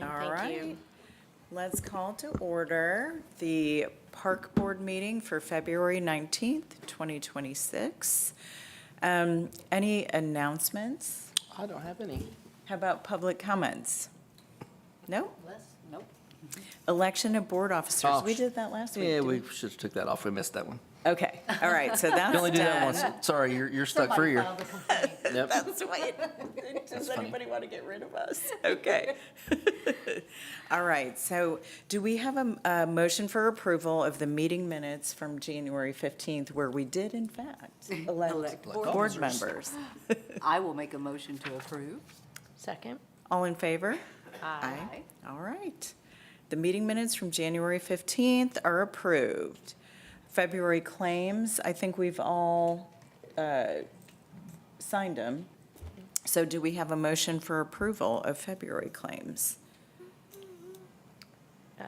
All Thank you. right, let's call to order the Park Board meeting for February 19th, 2026. Any announcements? I don't have any. How about public comments? No? Nope. Election of board officers. Oh, We did that last week. Yeah, didn't we should have took that off. We missed that one. Okay, all right, so that's You only do that done. once. Sorry, you're stuck for a year. Yep. That's why, does funny. anybody want to get rid of us? Okay. All right, so do we have a motion for approval of the meeting minutes from January 15th, where we did in fact elect Elect board board officers. members? I will make a motion to approve. Second. All in favor? Aye. All right. The meeting minutes from January 15th are approved. February claims, I think we've all signed them. So do we have a motion for approval of February claims?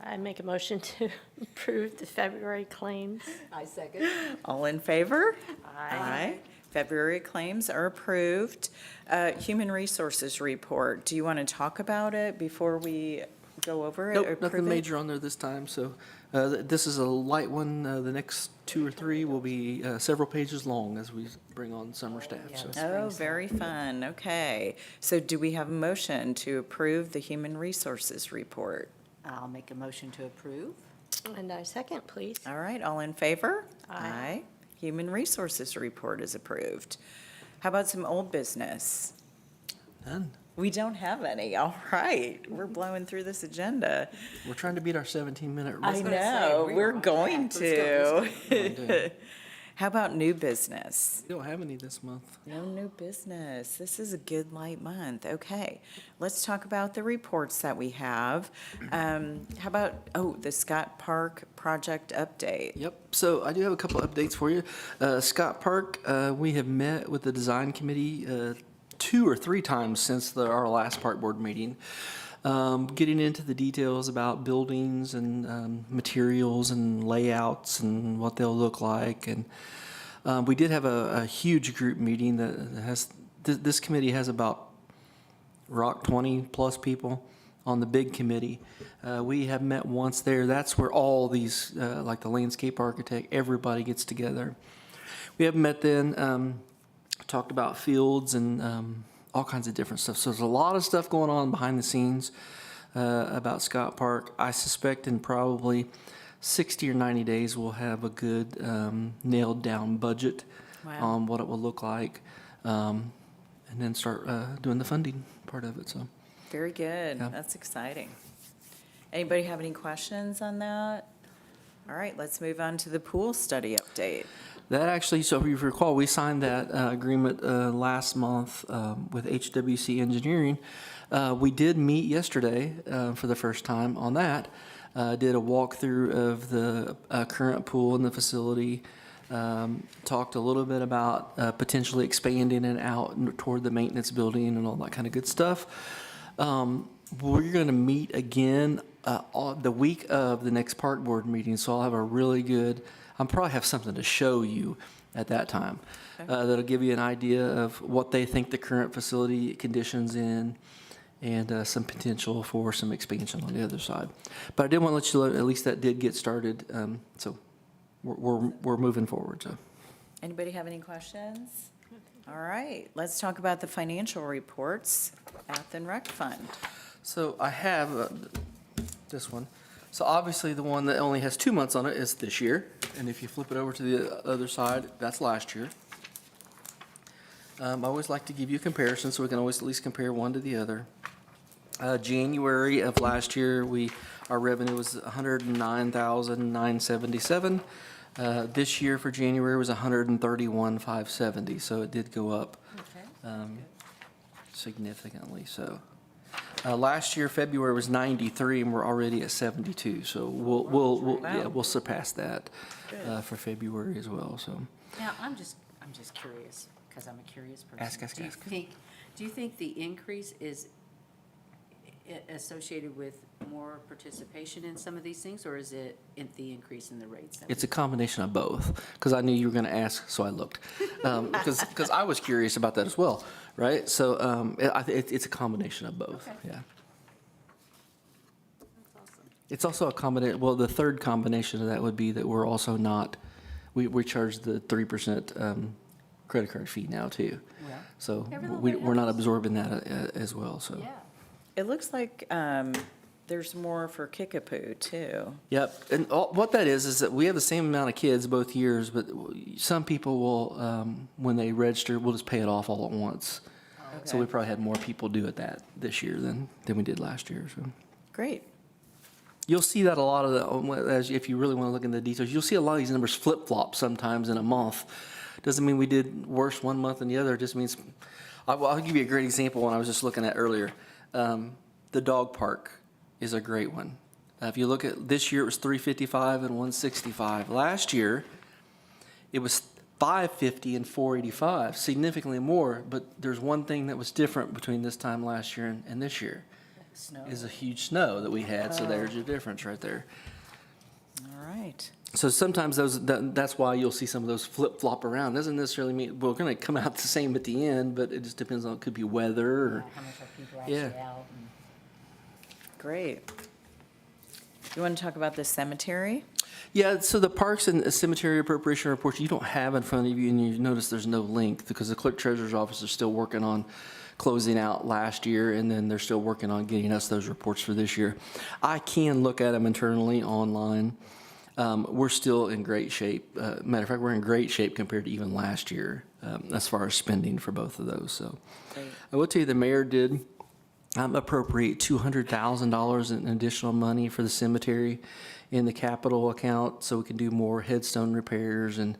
I make a motion to approve the February claims. I second. All in favor? Aye. February claims are approved. Human Resources Report, do you want to talk about it before we go over it? Nope, approve nothing it? major on there this time. So this is a light one. The next 2 or 3 will be several pages long as we bring on summer staff. yeah, So that's- Oh, very fun. Okay. So do we have a motion to approve the Human Resources Report? I'll make a motion to approve. And I second, please. All right, all in favor? Aye. Human Resources Report is approved. How about some old business? done. We don't have any. All right. We're blowing through this agenda. We're trying to beat our 17-minute rule. I gonna say, know, we we're are on going track. Let's to. go. How about new business? We don't have any this month. No new business. This is a good light month. Okay, let's talk about the reports that we have. How about, the Scott Park project update? Yep. So I do have a couple updates for you. Scott Park, we have met with the design committee 2 or 3 times since our last park board meeting, getting into the details about buildings and materials and layouts and what they'll look like. And we did have a huge group meeting that has, this committee has about 20 plus people on the big committee. We have met once there. That's where all these, like the landscape architect, everybody gets together. We haven't met then, talked about fields and all kinds of different stuff. So there's a lot of stuff going on behind the scenes about Scott Park. I suspect in probably 60 or 90 days, we'll have a good nailed down budget Wow. on what it will look like, and then start doing the funding part of it. So. Very good. Yeah. That's exciting. Anybody have any questions on that? All right, let's move on to the pool study update. That actually, so if you recall, we signed that agreement last month with HWC Engineering. We did meet yesterday for the first time on that. Did a walkthrough of the current pool in the facility. Talked a little bit about potentially expanding it out toward the maintenance building and all that kind of good stuff. We're going to meet again the week of the next park board meeting, so I'll have a really good, I'll probably have something to show you at that time. That'll give you an idea of what they think the current facility conditions in and some potential for some expansion on the other side. But I did want to let you know, at least that did get started, so we're moving forward. So. Anybody have any questions? All right, let's talk about the financial reports at the Rec Fund. So I have this one. So obviously the one that only has 2 months on it is this year. And if you flip it over to the other side, that's last year. I always like to give you a comparison so we can always at least compare one to the other. January of last year, our revenue was $109,977. This year for January was $131,570. So it did go up significantly. So last year February was 93, and we're already at 72. So we'll surpass that for February as well. So Now, I'm just curious, because I'm a curious person. Ask. Do you think the increase is associated with more participation in some of these things, or is it the increase in the rates? it's a combination of both, because I knew you were going to ask, so I looked. Because I was curious about that as well, right? So it's a combination of both. Okay. Yeah. It's also a combination, well, the third combination of that would be that we're also not, we charge the 3% credit card fee now too. Well, So every little we, bit we're not helps. absorbing that as well, so. Yeah. It looks like there's more for Kickapoo, too. Yep, and what that is that we have the same amount of kids both years, but some people will, when they register, we'll just pay it off all at once. So we Okay. probably had more people do it this year than we did last year, so. Great. You'll see that a lot of if you really want to look into the details, you'll see a lot of these numbers flip-flop sometimes in a month. Doesn't mean we did worse one month than the other, it just means, I'll give you a great example one I was just looking at earlier. The dog park is a great one. If you look at, this year it was 355 and 165. Last year, it was 550 and 485, significantly more, but there's one thing that was different between this time last year and this year. Snow. Is a huge snow that we had, so there's your difference right there. All right. So sometimes that's why you'll see some of those flip-flop around. Doesn't necessarily mean, we're gonna come out the same at the end, but it just depends on, it could be weather or, How much are people actually Yeah. out? And- Great. You want to talk about the cemetery? yeah, so the parks and cemetery appropriation reports, you don't have in front of you, and you notice there's no link, because the clerk treasurer's office is still working on closing out last year, and then they're still working on getting us those reports for this year. I can look at them internally online. We're still in great shape. Matter of fact, we're in great shape compared to even last year, as far as spending for both of those, so. Great. I will tell you, the mayor did appropriate $200,000 in additional money for the cemetery in the capital account, so we can do more headstone repairs, and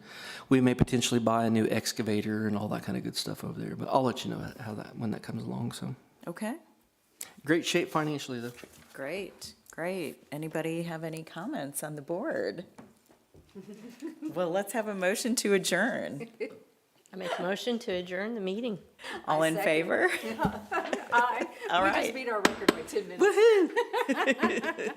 we may potentially buy a new excavator and all that kind of good stuff over there. But I'll let you know when that comes along, so. Okay. Great shape financially, though. Great. Great. Anybody have any comments on the board? Well, let's have a motion to adjourn. I make a motion to adjourn the meeting. All in second. favor? Aye. All We right. just beat our record by 10 minutes. Woohoo!